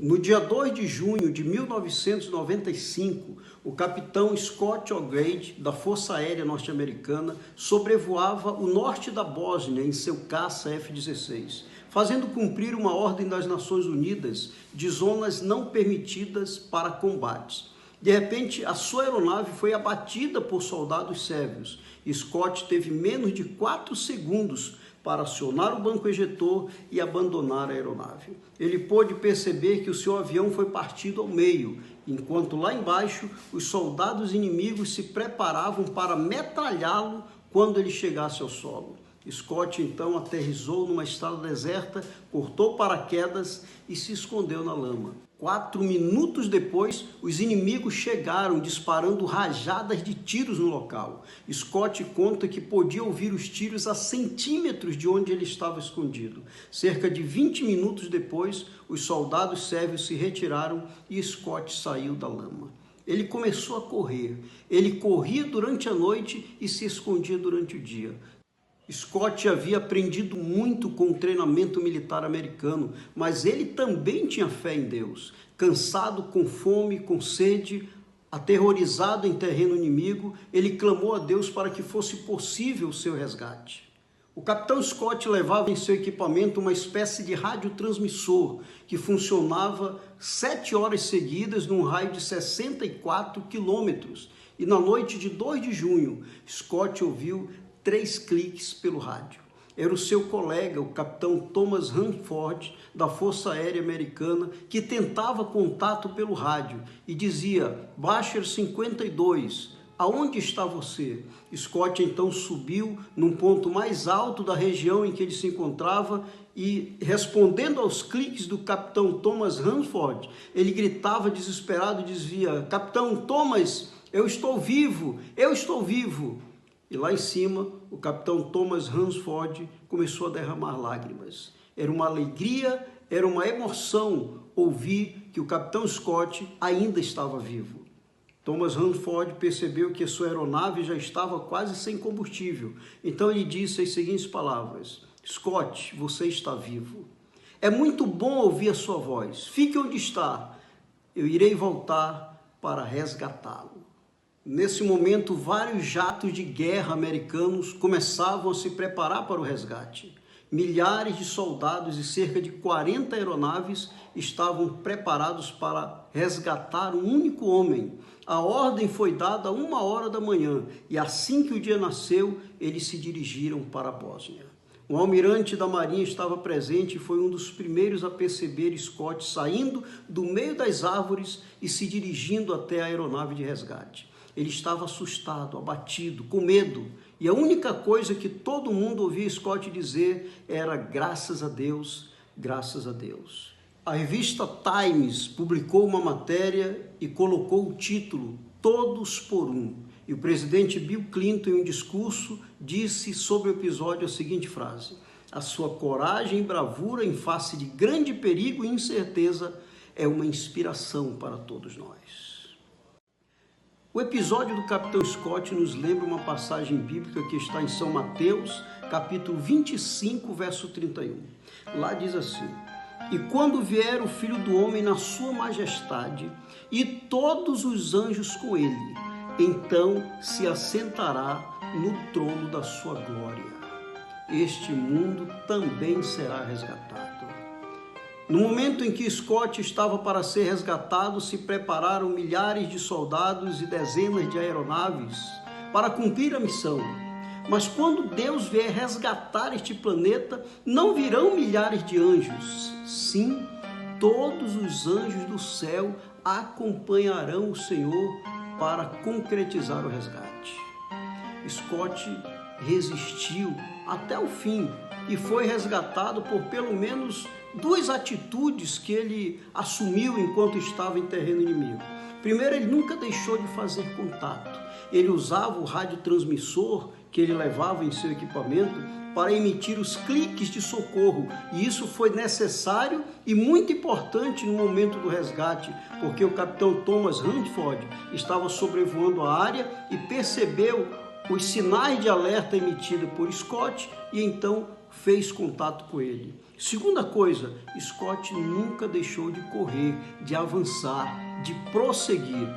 No dia 2 de junho de 1995, o capitão Scott O'Grady, da Força Aérea Norte-Americana, sobrevoava o norte da Bósnia em seu caça F-16, fazendo cumprir uma ordem das Nações Unidas de zonas não permitidas para combates. De repente, a sua aeronave foi abatida por soldados sérvios. Scott teve menos de 4 segundos para acionar o banco ejetor e abandonar a aeronave. Ele pôde perceber que o seu avião foi partido ao meio, enquanto lá embaixo os soldados inimigos se preparavam para metralhá-lo quando ele chegasse ao solo. Scott então aterrissou numa estrada deserta, cortou paraquedas e se escondeu na lama. 4 minutos depois, os inimigos chegaram disparando rajadas de tiros no local. Scott conta que podia ouvir os tiros a centímetros de onde ele estava escondido. Cerca de 20 minutos depois, os soldados sérvios se retiraram e Scott saiu da lama. Ele começou a correr. Ele corria durante a noite e se escondia durante o dia. Scott havia aprendido muito com o treinamento militar americano, mas ele também tinha fé em Deus. Cansado, com fome, com sede, aterrorizado em terreno inimigo, ele clamou a Deus para que fosse possível o seu resgate. O capitão Scott levava em seu equipamento uma espécie de radiotransmissor que funcionava 7 horas seguidas num raio de 64 quilômetros. E na noite de 2 de junho, Scott ouviu 3 cliques pelo rádio. Era o seu colega, o capitão Thomas Hunsford, da Força Aérea Americana, que tentava contato pelo rádio e dizia: Basher 52, aonde está você? Scott então subiu num ponto mais alto da região em que ele se encontrava e, respondendo aos cliques do capitão Thomas Hunsford, ele gritava desesperado e dizia: Capitão Thomas, eu estou vivo, eu estou vivo. E lá em cima, o capitão Thomas Hunsford começou a derramar lágrimas. Era uma alegria, era uma emoção ouvir que o capitão Scott ainda estava vivo. Thomas Hunsford percebeu que a sua aeronave já estava quase sem combustível. Então ele disse as seguintes palavras: Scott, você está vivo. É muito bom ouvir a sua voz. Fique onde está. Eu irei voltar para resgatá-lo. Nesse momento, vários jatos de guerra americanos começavam a se preparar para o resgate. Milhares de soldados e cerca de 40 aeronaves estavam preparados para resgatar um único homem. A ordem foi dada a 1h da manhã e assim que o dia nasceu, eles se dirigiram para a Bósnia. Um almirante da Marinha estava presente e foi um dos primeiros a perceber Scott saindo do meio das árvores e se dirigindo até a aeronave de resgate. Ele estava assustado, abatido, com medo. E a única coisa que todo mundo ouvia Scott dizer era: graças a Deus, graças a Deus. A revista Times publicou uma matéria e colocou o título Todos por Um. E o presidente Bill Clinton, em um discurso, disse sobre o episódio a seguinte frase: a sua coragem e bravura em face de grande perigo e incerteza é uma inspiração para todos nós. O episódio do capitão Scott nos lembra uma passagem bíblica que está em São Mateus, capítulo 25, verso 31. Lá diz assim: e quando vier o Filho do Homem na sua majestade, e todos os anjos com ele, então se assentará no trono da sua glória. Este mundo também será resgatado. No momento em que Scott estava para ser resgatado, se prepararam milhares de soldados e dezenas de aeronaves para cumprir a missão. Mas quando Deus vier resgatar este planeta, não virão milhares de anjos. Sim, todos os anjos do céu acompanharão o Senhor para concretizar o resgate. Scott resistiu até o fim e foi resgatado por pelo menos 2 atitudes que ele assumiu enquanto estava em terreno inimigo. Primeiro, ele nunca deixou de fazer contato. Ele usava o radiotransmissor que ele levava em seu equipamento para emitir os cliques de socorro. E isso foi necessário e muito importante no momento do resgate, porque o capitão Thomas Hunsford estava sobrevoando a área e percebeu os sinais de alerta emitidos por Scott e então fez contato com ele. Segunda coisa, Scott nunca deixou de correr, de avançar, de prosseguir.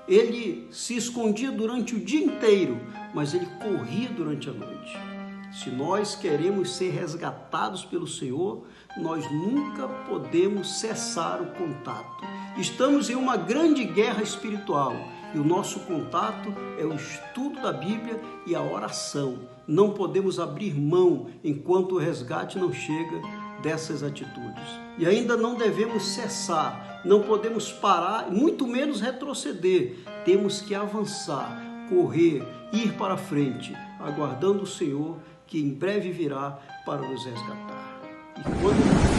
Ele se escondia durante o dia inteiro, mas ele corria durante a noite. Se nós queremos ser resgatados pelo Senhor, nós nunca podemos cessar o contato. Estamos em uma grande guerra espiritual e o nosso contato é o estudo da Bíblia e a oração. Não podemos abrir mão enquanto o resgate não chega dessas atitudes. E ainda não devemos cessar, não podemos parar, muito menos retroceder. Temos que avançar, correr, ir para frente, aguardando o Senhor que em breve virá para nos resgatar. E quando